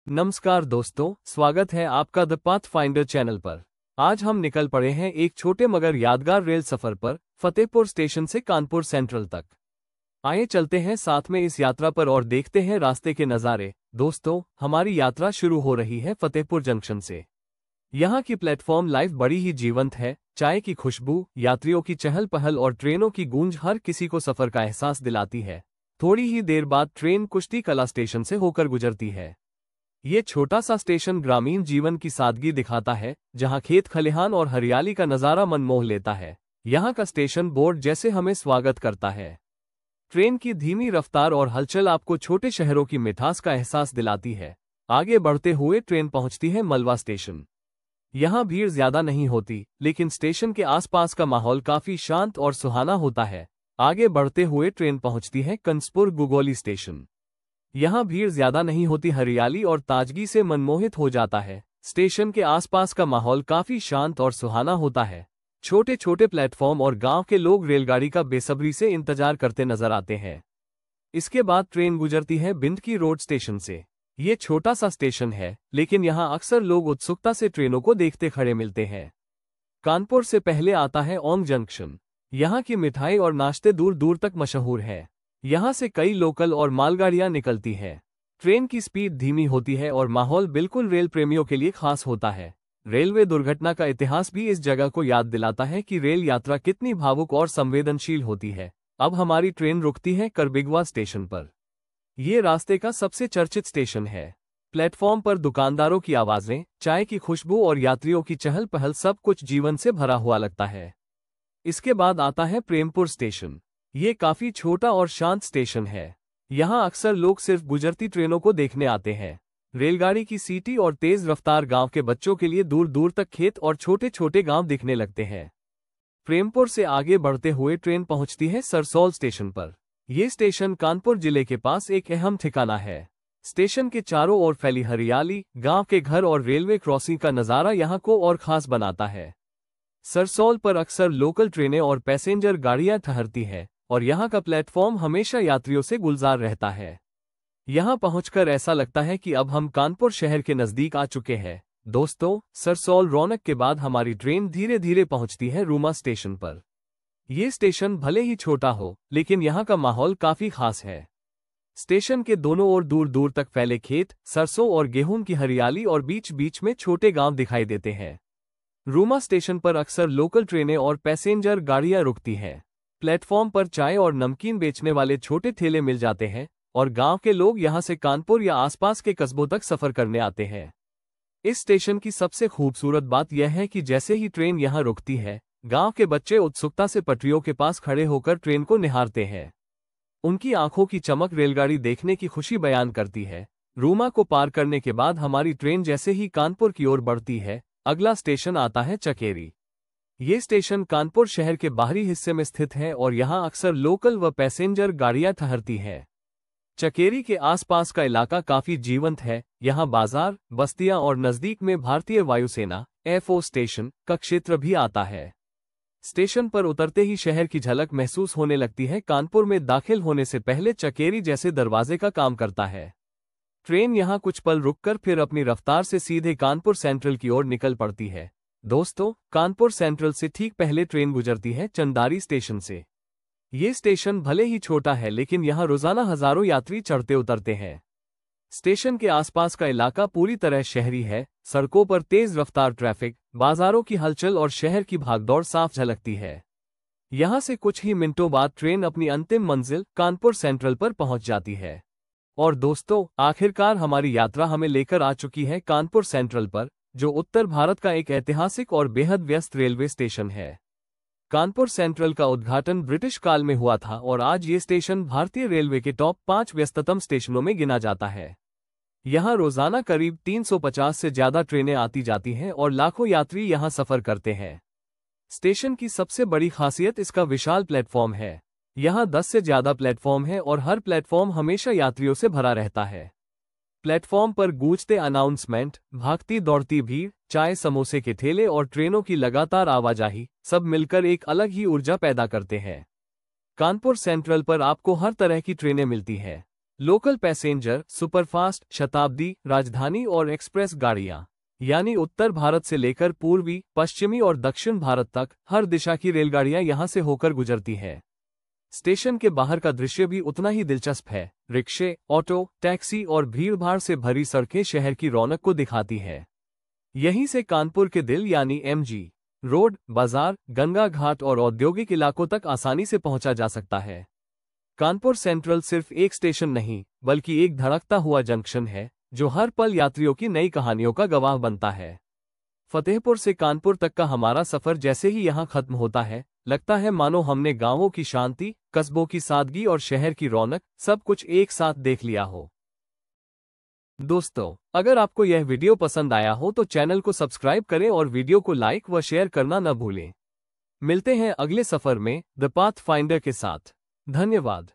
नमस्कार दोस्तों, स्वागत है आपका द पाथ फाइंडर चैनल पर। आज हम निकल पड़े हैं एक छोटे मगर यादगार रेल सफर पर, फतेहपुर स्टेशन से कानपुर सेंट्रल तक। आइए चलते हैं साथ में इस यात्रा पर और देखते हैं रास्ते के नज़ारे। दोस्तों, हमारी यात्रा शुरू हो रही है फतेहपुर जंक्शन से। यहाँ की प्लेटफॉर्म लाइफ बड़ी ही जीवंत है। चाय की खुशबू, यात्रियों की चहल पहल और ट्रेनों की गूंज हर किसी को सफर का एहसास दिलाती है। थोड़ी ही देर बाद ट्रेन कुश्ती कला स्टेशन से होकर गुजरती है। ये छोटा सा स्टेशन ग्रामीण जीवन की सादगी दिखाता है, जहां खेत खलिहान और हरियाली का नज़ारा मन मोह लेता है। यहाँ का स्टेशन बोर्ड जैसे हमें स्वागत करता है। ट्रेन की धीमी रफ्तार और हलचल आपको छोटे शहरों की मिठास का एहसास दिलाती है। आगे बढ़ते हुए ट्रेन पहुंचती है मलवा स्टेशन। यहाँ भीड़ ज्यादा नहीं होती, लेकिन स्टेशन के आसपास का माहौल काफी शांत और सुहाना होता है। आगे बढ़ते हुए ट्रेन पहुंचती है कंसपुर गुगोली स्टेशन। यहाँ भीड़ ज्यादा नहीं होती, हरियाली और ताजगी से मनमोहित हो जाता है। स्टेशन के आसपास का माहौल काफी शांत और सुहाना होता है। छोटे छोटे प्लेटफॉर्म और गांव के लोग रेलगाड़ी का बेसब्री से इंतजार करते नजर आते हैं। इसके बाद ट्रेन गुजरती है बिंदकी रोड स्टेशन से। ये छोटा सा स्टेशन है, लेकिन यहाँ अक्सर लोग उत्सुकता से ट्रेनों को देखते खड़े मिलते हैं। कानपुर से पहले आता है ओंग जंक्शन। यहाँ की मिठाई और नाश्ते दूर दूर तक मशहूर है। यहाँ से कई लोकल और मालगाड़ियाँ निकलती हैं। ट्रेन की स्पीड धीमी होती है और माहौल बिल्कुल रेल प्रेमियों के लिए खास होता है। रेलवे दुर्घटना का इतिहास भी इस जगह को याद दिलाता है कि रेल यात्रा कितनी भावुक और संवेदनशील होती है। अब हमारी ट्रेन रुकती है करबिगवा स्टेशन पर। ये रास्ते का सबसे चर्चित स्टेशन है। प्लेटफॉर्म पर दुकानदारों की आवाजें, चाय की खुशबू और यात्रियों की चहल पहल सब कुछ जीवन से भरा हुआ लगता है। इसके बाद आता है प्रेमपुर स्टेशन। ये काफी छोटा और शांत स्टेशन है। यहाँ अक्सर लोग सिर्फ गुजरती ट्रेनों को देखने आते हैं। रेलगाड़ी की सीटी और तेज रफ्तार गांव के बच्चों के लिए दूर दूर तक खेत और छोटे छोटे गांव दिखने लगते हैं। प्रेमपुर से आगे बढ़ते हुए ट्रेन पहुंचती है सरसौल स्टेशन पर। यह स्टेशन कानपुर जिले के पास एक अहम ठिकाना है। स्टेशन के चारों ओर फैली हरियाली, गांव के घर और रेलवे क्रॉसिंग का नज़ारा यहाँ को और खास बनाता है। सरसौल पर अक्सर लोकल ट्रेनें और पैसेंजर गाड़ियां ठहरती है और यहाँ का प्लेटफॉर्म हमेशा यात्रियों से गुलजार रहता है। यहाँ पहुंचकर ऐसा लगता है कि अब हम कानपुर शहर के नज़दीक आ चुके हैं। दोस्तों, सरसौल रौनक के बाद हमारी ट्रेन धीरे धीरे पहुंचती है रूमा स्टेशन पर। ये स्टेशन भले ही छोटा हो, लेकिन यहाँ का माहौल काफी खास है। स्टेशन के दोनों ओर दूर दूर तक फैले खेत, सरसों और गेहूं की हरियाली और बीच बीच में छोटे गांव दिखाई देते हैं। रूमा स्टेशन पर अक्सर लोकल ट्रेनें और पैसेंजर गाड़ियां रुकती हैं। प्लेटफॉर्म पर चाय और नमकीन बेचने वाले छोटे ठेले मिल जाते हैं और गांव के लोग यहां से कानपुर या आसपास के कस्बों तक सफर करने आते हैं। इस स्टेशन की सबसे खूबसूरत बात यह है कि जैसे ही ट्रेन यहां रुकती है, गांव के बच्चे उत्सुकता से पटरियों के पास खड़े होकर ट्रेन को निहारते हैं। उनकी आंखों की चमक रेलगाड़ी देखने की खुशी बयान करती है। रूमा को पार करने के बाद हमारी ट्रेन जैसे ही कानपुर की ओर बढ़ती है, अगला स्टेशन आता है चकेरी। ये स्टेशन कानपुर शहर के बाहरी हिस्से में स्थित है और यहाँ अक्सर लोकल व पैसेंजर गाड़ियां ठहरती हैं। चकेरी के आसपास का इलाका काफी जीवंत है। यहाँ बाजार, बस्तियां और नजदीक में भारतीय वायुसेना एफओ स्टेशन का क्षेत्र भी आता है। स्टेशन पर उतरते ही शहर की झलक महसूस होने लगती है। कानपुर में दाखिल होने से पहले चकेरी जैसे दरवाजे का काम करता है। ट्रेन यहाँ कुछ पल रुककर फिर अपनी रफ्तार से सीधे कानपुर सेंट्रल की ओर निकल पड़ती है। दोस्तों, कानपुर सेंट्रल से ठीक पहले ट्रेन गुजरती है चंदारी स्टेशन से। ये स्टेशन भले ही छोटा है, लेकिन यहाँ रोजाना हजारों यात्री चढ़ते उतरते हैं। स्टेशन के आसपास का इलाका पूरी तरह शहरी है। सड़कों पर तेज रफ्तार ट्रैफिक, बाजारों की हलचल और शहर की भागदौड़ साफ झलकती है। यहाँ से कुछ ही मिनटों बाद ट्रेन अपनी अंतिम मंजिल कानपुर सेंट्रल पर पहुंच जाती है। और दोस्तों, आखिरकार हमारी यात्रा हमें लेकर आ चुकी है कानपुर सेंट्रल पर, जो उत्तर भारत का एक ऐतिहासिक और बेहद व्यस्त रेलवे स्टेशन है। कानपुर सेंट्रल का उद्घाटन ब्रिटिश काल में हुआ था और आज ये स्टेशन भारतीय रेलवे के टॉप 5 व्यस्ततम स्टेशनों में गिना जाता है। यहाँ रोजाना करीब 350 से ज्यादा ट्रेनें आती जाती हैं और लाखों यात्री यहाँ सफर करते हैं। स्टेशन की सबसे बड़ी खासियत इसका विशाल प्लेटफॉर्म है। यहाँ 10 से ज्यादा प्लेटफॉर्म है और हर प्लेटफॉर्म हमेशा यात्रियों से भरा रहता है। प्लेटफॉर्म पर गूंजते अनाउंसमेंट, भागती दौड़ती भीड़, चाय समोसे के ठेले और ट्रेनों की लगातार आवाजाही सब मिलकर एक अलग ही ऊर्जा पैदा करते हैं। कानपुर सेंट्रल पर आपको हर तरह की ट्रेनें मिलती हैं। लोकल पैसेंजर, सुपरफास्ट, शताब्दी, राजधानी और एक्सप्रेस गाड़ियां, यानी उत्तर भारत से लेकर पूर्वी, पश्चिमी और दक्षिण भारत तक हर दिशा की रेलगाड़ियां यहां से होकर गुजरती है। स्टेशन के बाहर का दृश्य भी उतना ही दिलचस्प है। रिक्शे, ऑटो, टैक्सी और भीड़भाड़ से भरी सड़कें शहर की रौनक को दिखाती है। यहीं से कानपुर के दिल यानी एमजी रोड, बाजार, गंगा घाट और औद्योगिक इलाकों तक आसानी से पहुंचा जा सकता है। कानपुर सेंट्रल सिर्फ एक स्टेशन नहीं, बल्कि एक धड़कता हुआ जंक्शन है, जो हर पल यात्रियों की नई कहानियों का गवाह बनता है। फतेहपुर से कानपुर तक का हमारा सफर जैसे ही यहाँ खत्म होता है, लगता है मानो हमने गांवों की शांति, कस्बों की सादगी और शहर की रौनक सब कुछ एक साथ देख लिया हो। दोस्तों, अगर आपको यह वीडियो पसंद आया हो तो चैनल को सब्सक्राइब करें और वीडियो को लाइक व शेयर करना न भूलें। मिलते हैं अगले सफर में द पाथ फाइंडर के साथ। धन्यवाद।